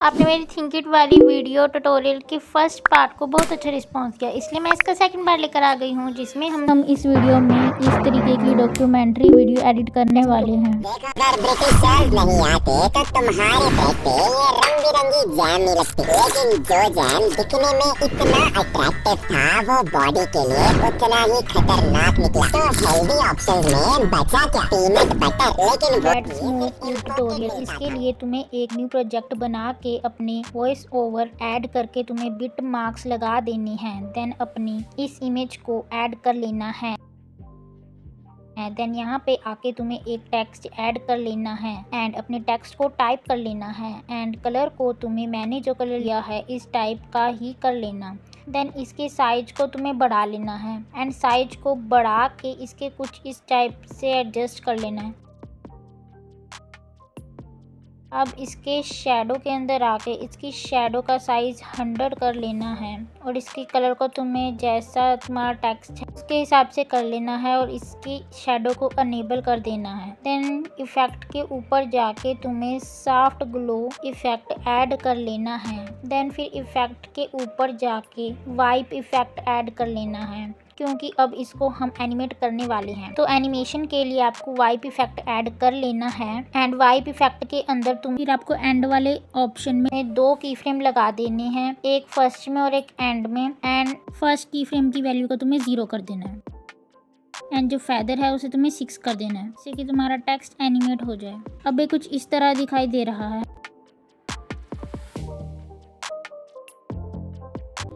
आपने मेरी think it वाली वीडियो ट्यूटोरियल के फर्स्ट पार्ट को बहुत अच्छा रिस्पांस किया, इसलिए मैं इसका सेकंड पार्ट लेकर आ गई हूँ, जिसमें हम इस वीडियो में इस तरीके की डॉक्यूमेंट्री वीडियो एडिट करने वाले हैं। अगर ब्रिटिशर्स नहीं आते तो तुम्हारे पैसे ये रंग बिरंगी जैम नहीं लगती, लेकिन जो जैम दिखने में इतना अट्रैक्टिव था वो बॉडी के लिए उतना ही खतरनाक निकला। तो हेल्दी ऑप्शंस में बचा क्या, पीनट बटर। लेकिन ट्यूटोरियल इसके लिए तुम्हें एक न्यू प्रोजेक्ट बना के अपने वॉइस ओवर ऐड करके तुम्हें बिट मार्क्स लगा देने हैं। देन अपनी इस इमेज को ऐड कर लेना है। देन यहाँ पे आके तुम्हें एक टेक्स्ट ऐड कर लेना है एंड अपने टेक्स्ट को टाइप कर लेना है एंड कलर को तुम्हें मैंने जो कलर लिया है इस टाइप का ही कर लेना। देन इसके साइज को तुम्हें बढ़ा लेना है एंड साइज को बढ़ा के इसके कुछ इस टाइप से एडजस्ट कर लेना है। अब इसके शैडो के अंदर आके इसकी शैडो का साइज 100 कर लेना है और इसके कलर को तुम्हें जैसा तुम्हारा टेक्स्ट है उसके हिसाब से कर लेना है और इसकी शैडो को अनेबल कर देना है। देन इफेक्ट के ऊपर जाके तुम्हें सॉफ्ट ग्लो इफेक्ट ऐड कर लेना है। देन फिर इफेक्ट के ऊपर जाके वाइप इफेक्ट ऐड कर लेना है, क्योंकि अब इसको हम एनिमेट करने वाले हैं। तो एनिमेशन के लिए आपको वाइप इफेक्ट ऐड कर लेना है एंड वाइप इफेक्ट के अंदर फिर आपको एंड वाले ऑप्शन में 2 की फ्रेम लगा देने हैं, एक फर्स्ट में और एक एंड में। एंड फर्स्ट की फ्रेम की वैल्यू को तुम्हें 0 कर देना है एंड जो फेदर है उसे तुम्हें 6 कर देना है, जिससे कि तुम्हारा टेक्स्ट एनिमेट हो जाए। अब ये कुछ इस तरह दिखाई दे रहा है।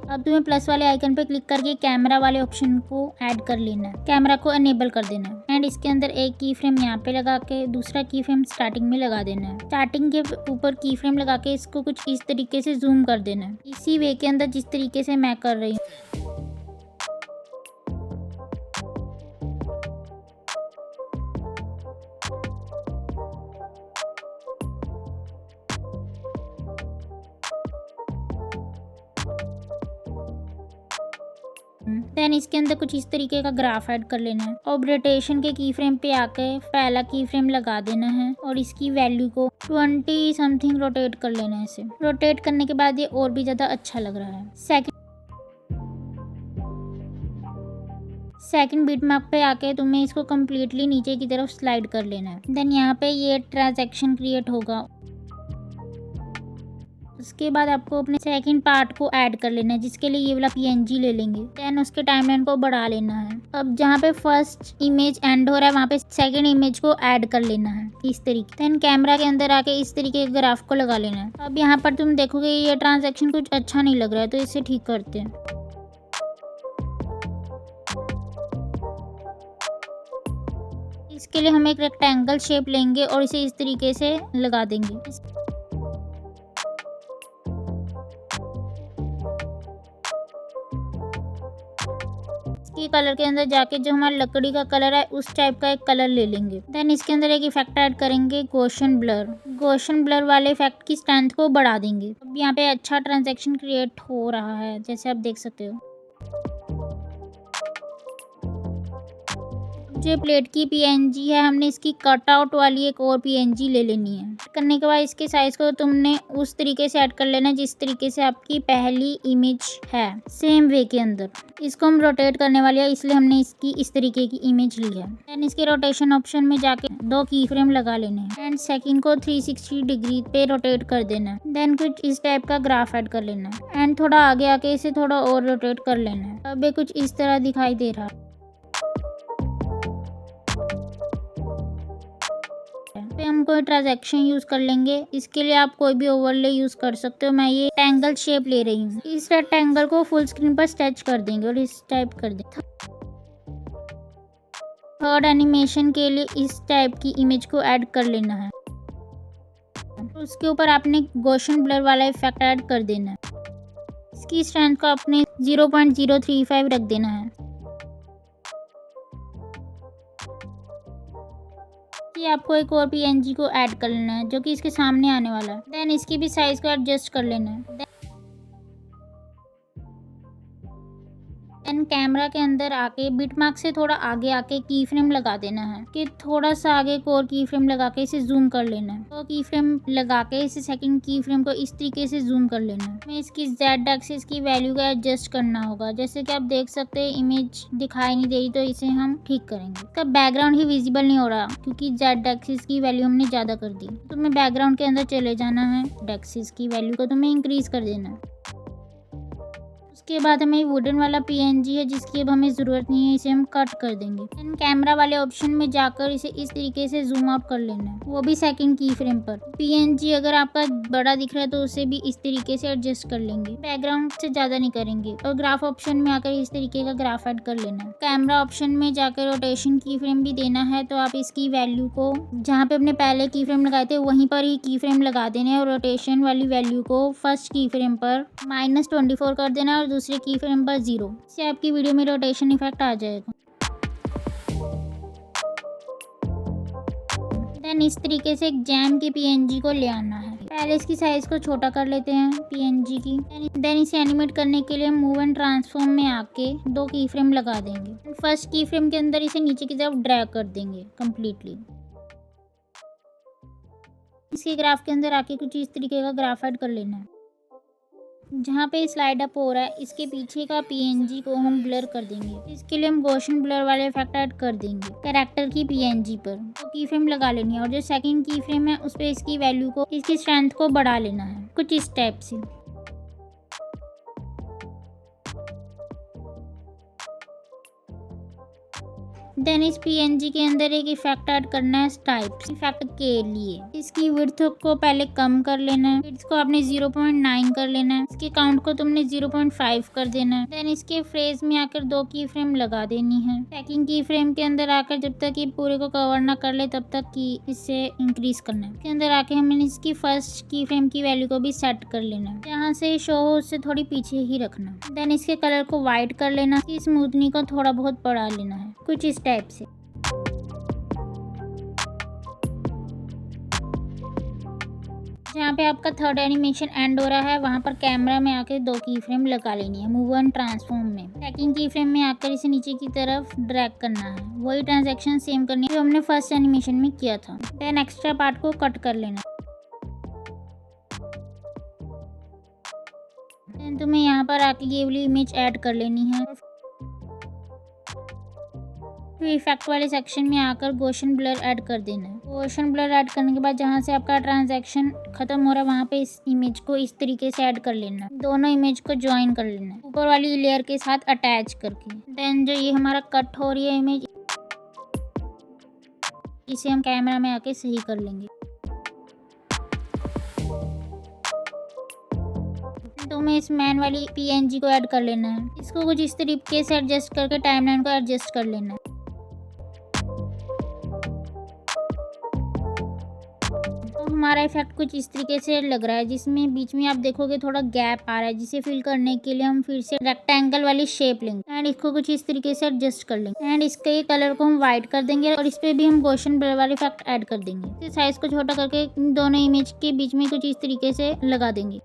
अब तुम्हें प्लस वाले आइकन पे क्लिक करके कैमरा वाले ऑप्शन को ऐड कर लेना है, कैमरा को अनेबल कर देना है एंड इसके अंदर एक की फ्रेम यहाँ पे लगा के दूसरा की फ्रेम स्टार्टिंग में लगा देना है। स्टार्टिंग के ऊपर की फ्रेम लगा के इसको कुछ इस तरीके से जूम कर देना है, इसी वे के अंदर जिस तरीके से मैं कर रही हूँ। देन इसके अंदर कुछ इस तरीके का ग्राफ ऐड कर लेना है और रोटेशन के की फ्रेम पे आके पहला की फ्रेम लगा देना है और इसकी वैल्यू को 20 समथिंग रोटेट कर लेना है। इसे रोटेट करने के बाद ये और भी ज़्यादा अच्छा लग रहा है। सेकंड बीट मार्क पे आके तुम्हें इसको कम्प्लीटली नीचे की तरफ स्लाइड कर लेना है। देन यहाँ पे ये ट्रांजैक्शन क्रिएट होगा। उसके बाद आपको अपने सेकंड पार्ट को ऐड कर लेना है, जिसके लिए ये वाला पीएनजी ले लेंगे। देन उसके टाइमलाइन को बढ़ा लेना है। अब जहाँ पे फर्स्ट इमेज एंड हो रहा है वहाँ पे सेकंड इमेज को ऐड कर लेना है इस तरीके। देन कैमरा के अंदर आके इस तरीके के ग्राफ को लगा लेना है। अब यहाँ पर तुम देखोगे ये ट्रांजैक्शन कुछ अच्छा नहीं लग रहा है, तो इसे ठीक करते हैं। इसके लिए हम एक रेक्टेंगल शेप लेंगे और इसे इस तरीके से लगा देंगे। इसके कलर के अंदर जाके जो हमारा लकड़ी का कलर है उस टाइप का एक कलर ले लेंगे। देन इसके अंदर एक इफेक्ट ऐड करेंगे गॉसियन ब्लर। गॉसियन ब्लर वाले इफेक्ट की स्ट्रेंथ को बढ़ा देंगे। अब यहाँ पे अच्छा ट्रांजैक्शन क्रिएट हो रहा है, जैसे आप देख सकते हो। जो प्लेट की पीएनजी है हमने इसकी कटआउट वाली एक और पीएनजी ले लेनी है। करने के बाद इसके साइज को तुमने उस तरीके से ऐड कर लेना है जिस तरीके से आपकी पहली इमेज है, सेम वे के अंदर। इसको हम रोटेट करने वाले हैं, इसलिए हमने इसकी इस तरीके की इमेज ली है। देन इसके रोटेशन ऑप्शन में जाके 2 की फ्रेम लगा लेने हैं एंड सेकंड को 360 डिग्री पे रोटेट कर देना है। देन कुछ इस टाइप का ग्राफ ऐड कर लेना है एंड थोड़ा आगे आके इसे थोड़ा और रोटेट कर लेना है। अब ये कुछ इस तरह दिखाई दे रहा है। पे हम कोई ट्रांजैक्शन यूज कर लेंगे। इसके लिए आप कोई भी ओवरले यूज कर सकते हो। मैं ये रेक्टेंगल शेप ले रही हूँ। इस रेक्टेंगल को फुल स्क्रीन पर स्ट्रेच कर देंगे और इस टाइप कर देंगे। थर्ड एनिमेशन के लिए इस टाइप की इमेज को ऐड कर लेना है। उसके ऊपर आपने गॉसियन ब्लर वाला इफेक्ट ऐड कर देना है। इसकी स्ट्रेंथ को आपने 0.035 रख देना है। ये आपको एक और पीएनजी को ऐड कर लेना है जो कि इसके सामने आने वाला है। देन इसकी भी साइज को एडजस्ट कर लेना है। एंड कैमरा के अंदर आके बिटमार्क से थोड़ा आगे आके की फ्रेम लगा देना है कि थोड़ा सा आगे एक और की फ्रेम लगा के इसे जूम कर लेना है। तो की फ्रेम लगा के इसे सेकंड की फ्रेम को इस तरीके से जूम कर लेना है। हमें इसकी Z एक्सिस की वैल्यू का एडजस्ट करना होगा। जैसे कि आप देख सकते हैं इमेज दिखाई नहीं दे रही, तो इसे हम ठीक करेंगे। इसका बैकग्राउंड ही विजिबल नहीं हो रहा क्योंकि Z एक्सिस की वैल्यू हमने ज्यादा कर दी। तो हमें बैकग्राउंड के अंदर चले जाना है, Z एक्सिस की वैल्यू को तुम्हें इंक्रीज कर देना है। उसके बाद हमें वुडन वाला PNG है जिसकी अब हमें ज़रूरत नहीं है, इसे हम कट कर देंगे। एंड कैमरा वाले ऑप्शन में जाकर इसे इस तरीके से जूम आउट कर लेना है, वो भी सेकंड की फ्रेम पर। PNG अगर आपका बड़ा दिख रहा है तो उसे भी इस तरीके से एडजस्ट कर लेंगे, बैकग्राउंड से ज़्यादा नहीं करेंगे। और ग्राफ ऑप्शन में आकर इस तरीके का ग्राफ ऐड कर लेना है। कैमरा ऑप्शन में जाकर रोटेशन की फ्रेम भी देना है, तो आप इसकी वैल्यू को जहाँ पे अपने पहले की फ्रेम लगाए थे वहीं पर ही की फ्रेम लगा देना है और रोटेशन वाली वैल्यू को फर्स्ट की फ्रेम पर -24 कर देना है और दूसरे की फ्रेम पर 0। इससे आपकी वीडियो में रोटेशन इफेक्ट आ जाएगा। देन इस तरीके से एक जैम की PNG को ले आना है। पहले इसकी साइज को छोटा कर लेते हैं PNG की। देन इसे एनिमेट करने के लिए मूव एंड ट्रांसफॉर्म में आके 2 की फ्रेम लगा देंगे। फर्स्ट की फ्रेम के अंदर इसे नीचे की तरफ ड्रैग कर देंगे कंप्लीटली। इसके ग्राफ के अंदर आके कुछ इस तरीके का ग्राफ ऐड कर लेना है। जहाँ पे स्लाइड अप हो रहा है इसके पीछे का PNG को हम ब्लर कर देंगे। इसके लिए हम गॉसियन ब्लर वाले इफेक्ट ऐड कर देंगे कैरेक्टर की PNG पर। तो की फ्रेम लगा लेनी है और जो सेकंड की फ्रेम है उस पर इसकी वैल्यू को, इसकी स्ट्रेंथ को बढ़ा लेना है कुछ इस टाइप से। देन इस PNG के अंदर एक इफेक्ट ऐड करना है स्ट्राइप्स इफेक्ट के लिए। इसकी विड्थ को पहले कम कर लेना है, विड्थ को आपने 0.9 कर लेना है, इसके काउंट को तुमने 0.5 कर देना है। देन इसके फ्रेज में आकर 2 की फ्रेम लगा देनी है। सेकंड की फ्रेम के अंदर आकर जब तक ये पूरे को कवर ना कर ले तब तक की इसे इंक्रीज करना है। इसके अंदर आके हमने इसकी फर्स्ट की फ्रेम की वैल्यू को भी सेट कर लेना है, जहाँ से शो हो उससे थोड़ी पीछे ही रखना। देन इसके कलर को व्हाइट कर लेना, इसकी स्मूथनिंग को थोड़ा बहुत बढ़ा लेना है कुछ इस टाइप से। जहाँ पे आपका थर्ड एनिमेशन एंड हो रहा है वहाँ पर कैमरा में आकर 2 की फ्रेम लगा लेनी है मूव एंड ट्रांसफॉर्म में। सेकंड की फ्रेम में आकर इसे नीचे की तरफ ड्रैग करना है, वही ट्रांजैक्शन सेम करनी है जो हमने फर्स्ट एनिमेशन में किया था। देन एक्स्ट्रा पार्ट को कट कर लेना। देन तुम्हें यहाँ पर आके ये वाली इमेज ऐड कर लेनी है। फिर इफेक्ट वाले सेक्शन में आकर गॉसियन ब्लर ऐड कर देना है। गॉसियन ब्लर ऐड करने के बाद जहाँ से आपका ट्रांजैक्शन खत्म हो रहा है वहाँ पे इस इमेज को इस तरीके से ऐड कर लेना है। दोनों इमेज को ज्वाइन कर लेना है ऊपर वाली लेयर के साथ अटैच करके। देन जो ये हमारा कट हो रही है इमेज, इसे हम कैमरा में आके सही कर लेंगे। तो हमें इस मैन वाली PNG को ऐड कर लेना है। इसको कुछ इस तरीके से एडजस्ट करके टाइमलाइन को एडजस्ट कर लेना है। हमारा इफेक्ट कुछ इस तरीके से लग रहा है, जिसमें बीच में आप देखोगे थोड़ा गैप आ रहा है, जिसे फिल करने के लिए हम फिर से रेक्टेंगल वाली शेप लेंगे एंड इसको कुछ इस तरीके से एडजस्ट कर लेंगे। एंड इसके कलर को हम व्हाइट कर देंगे और इस पे भी हम गॉसियन ब्लर वाला इफेक्ट ऐड कर देंगे। इस साइज को छोटा करके दोनों इमेज के बीच में कुछ इस तरीके से लगा देंगे।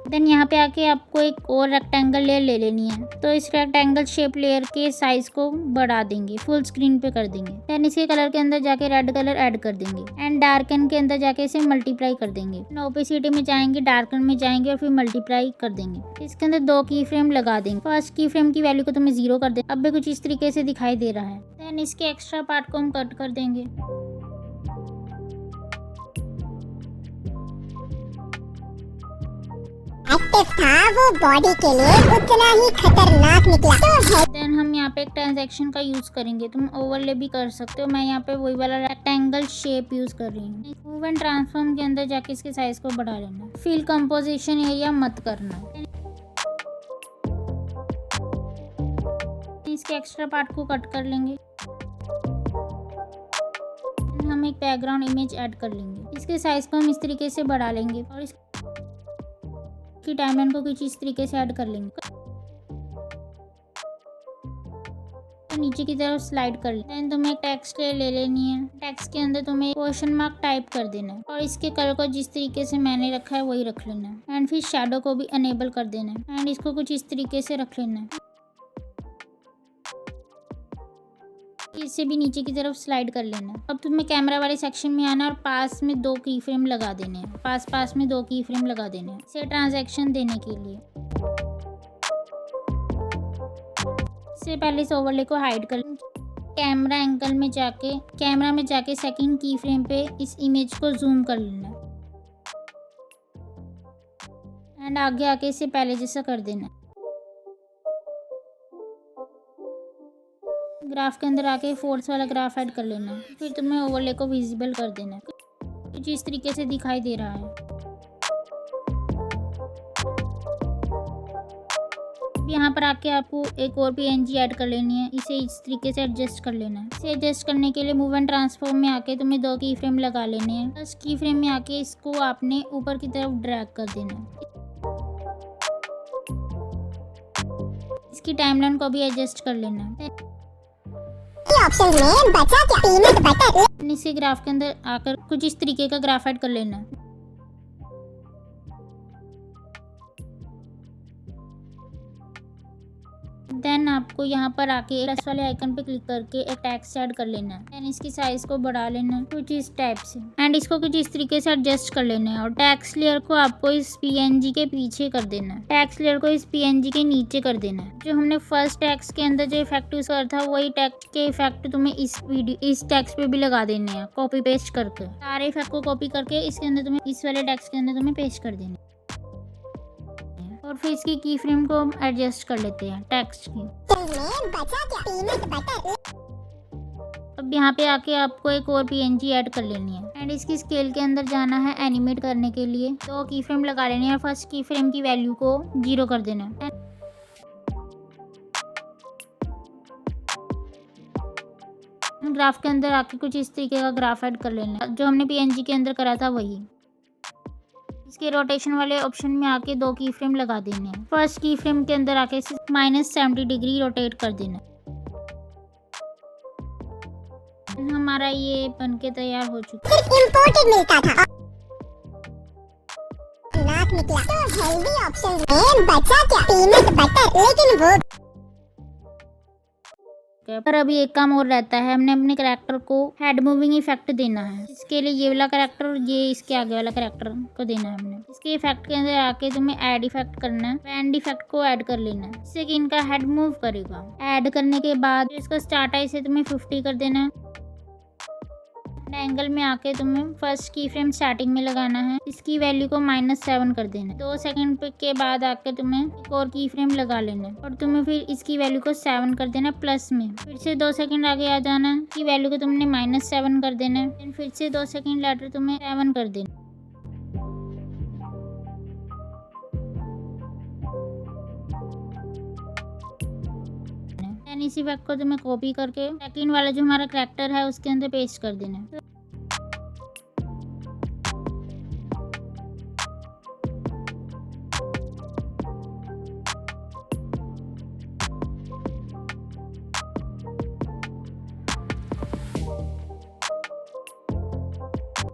देन यहाँ पे आके आपको एक और रेक्टेंगल लेयर ले लेनी है, तो इस रेक्टेंगल शेप लेयर के साइज को बढ़ा देंगे, फुल स्क्रीन पे कर देंगे। देन इसके कलर के अंदर जाके रेड कलर ऐड कर देंगे एंड डार्कन के अंदर जाके इसे मल्टीप्लाई कर देंगे। ओपेसिटी में जाएंगे, डार्कन में जाएंगे और फिर मल्टीप्लाई कर देंगे। इसके अंदर 2 की फ्रेम लगा देंगे। फर्स्ट की फ्रेम की वैल्यू को तुम्हें 0 कर देंगे। अब भी कुछ इस तरीके से दिखाई दे रहा है। देन इसके एक्स्ट्रा पार्ट को हम कट कर देंगे। एक्टिव था वो बॉडी के लिए उतना ही खतरनाक निकला तो है। देन हम यहाँ पे एक ट्रांजैक्शन का यूज करेंगे, तुम ओवरले भी कर सकते हो। मैं यहाँ पे वही वाला रेक्टेंगल शेप यूज कर रही हूँ। मूव एंड ट्रांसफॉर्म के अंदर जाके इसके साइज को बढ़ा लेना। फिल कंपोजिशन एरिया मत करना। इसके एक्स्ट्रा पार्ट को कट कर लेंगे। हम एक बैकग्राउंड इमेज ऐड कर लेंगे। इसके साइज को हम इस तरीके से बढ़ा लेंगे और की टाइमलाइन को कुछ इस तरीके से ऐड कर लेंगे। नीचे की तरफ स्लाइड कर लेना। देन तुम्हें टेक्स्ट ले लेनी है। टेक्स्ट के अंदर तुम्हें क्वेश्चन मार्क टाइप कर देना है और इसके कलर को जिस तरीके से मैंने रखा है वही रख लेना है। एंड फिर शैडो को भी अनेबल कर देना है एंड इसको कुछ इस तरीके से रख लेना है। इसे भी नीचे की तरफ स्लाइड कर लेना। अब तुम्हें कैमरा वाले सेक्शन में आना और पास में 2 की फ्रेम लगा देने हैं। पास में 2 की फ्रेम लगा देने हैं इसे ट्रांजैक्शन देने के लिए। इससे पहले इस ओवरले को हाइड कर कैमरा एंगल में जाके सेकंड की फ्रेम पे इस इमेज को जूम कर लेना एंड आगे आके इसे पहले जैसा कर देना। ग्राफ के अंदर आके फोर्स वाला ग्राफ ऐड कर लेना। फिर तुम्हें ओवरले को विजिबल कर देना कुछ इस तरीके से दिखाई दे रहा है। यहाँ पर आके आपको एक और PNG ऐड कर लेनी है। इसे इस तरीके से एडजस्ट कर लेना है। इसे एडजस्ट करने के लिए मूव एंड ट्रांसफॉर्म में आके तुम्हें 2 की फ्रेम लगा लेने हैं। फर्स्ट की फ्रेम में आके इसको आपने ऊपर की तरफ ड्रैग कर देना है। इसकी टाइमलाइन को भी एडजस्ट कर लेना है। ऑप्शंस में बचा क्या? Peanut butter. इसी ग्राफ के अंदर आकर कुछ इस तरीके का ग्राफ ऐड कर लेना है। देन आपको यहाँ पर आके प्लस वाले आइकन पे क्लिक करके एक टेक्स्ट ऐड कर लेना है। देन इसकी साइज को बढ़ा लेना है कुछ इस टाइप से एंड इसको कुछ इस तरीके से एडजस्ट कर लेना है। और टेक्स्ट लेयर को आपको इस PNG के पीछे कर देना है। टेक्स्ट लेयर को इस PNG के नीचे कर देना है। जो हमने फर्स्ट टेक्स्ट के अंदर जो इफेक्ट यूज करा था वही टेक्स्ट के इफेक्ट तुम्हें इस टेक्स्ट पे भी लगा देने हैं। कॉपी पेस्ट करके सारे इफेक्ट को कॉपी करके इसके अंदर तुम्हें इस वाले टेक्स्ट के अंदर तुम्हें पेस्ट कर देना और फिर इसकी की फ्रेम को एडजस्ट कर लेते हैं टेक्स्ट की। अब यहाँ पे आके आपको एक और PNG ऐड कर लेनी है एंड इसकी स्केल के अंदर जाना है एनिमेट करने के लिए। 2 की फ्रेम लगा लेनी है और फर्स्ट की फ्रेम की वैल्यू को 0 कर देना है। ग्राफ के अंदर आके कुछ इस तरीके का ग्राफ ऐड कर लेना है। जो हमने PNG के अंदर करा था वही। इसके रोटेशन वाले ऑप्शन में आके 2 की फ्रेम लगा देने हैं। फर्स्ट की फ्रेम के अंदर आके -70 डिग्री रोटेट कर देना। हमारा ये बनके तैयार हो चुका है। इंपोर्टेड मिलता था नाक निकला। तो हेल्दी ऑप्शंस में बचा क्या? Peanut butter. लेकिन वो पर अभी एक काम और रहता है। हमने अपने कैरेक्टर को हेड मूविंग इफेक्ट देना है। इसके लिए ये वाला कैरेक्टर और ये इसके आगे वाला कैरेक्टर को देना है हमने। इसके इफेक्ट के अंदर आके तुम्हें ऐड इफेक्ट करना है। एंड इफेक्ट को ऐड कर लेना है जिससे कि इनका हेड मूव करेगा। ऐड करने के बाद इसका स्टार्ट है इसे तुम्हें 50 कर देना है। एंगल में आके तुम्हें फर्स्ट की फ्रेम स्टार्टिंग में लगाना है। इसकी वैल्यू को -7 कर देना है। 2 सेकंड के बाद आके तुम्हें एक और की फ्रेम लगा लेना है और तुम्हें फिर इसकी वैल्यू को 7 कर देना है प्लस में। फिर से 2 सेकंड आगे आ जाना है। इसकी वैल्यू को तुमने -7 कर देना है। फिर से 2 सेकंड लेटर तुम्हें 7 कर देना। इस इफेक्ट को तुम्हें कॉपी करके सेकंड वाला जो हमारा कैरेक्टर है उसके अंदर पेस्ट कर देना है।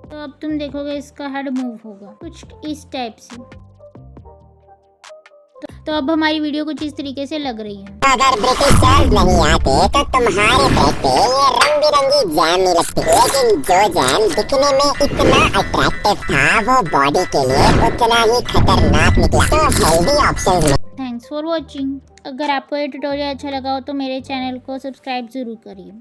तो अब तुम देखोगे इसका हेड मूव होगा कुछ इस टाइप से। तो अब हमारी वीडियो कुछ इस तरीके से लग रही है। अगर ब्रिटिश जैम नहीं आते तो तुम्हारे पेट पे ये रंग बिरंगी जैम नहीं लगती। लेकिन जो जैम दिखने में इतना अट्रैक्टिव था वो बॉडी के लिए उतना ही खतरनाक निकला। तो हेल्दी ऑप्शंस में। Thanks for watching. अगर आपको ये ट्यूटोरियल अच्छा लगा हो तो मेरे चैनल को सब्सक्राइब जरूर करिए।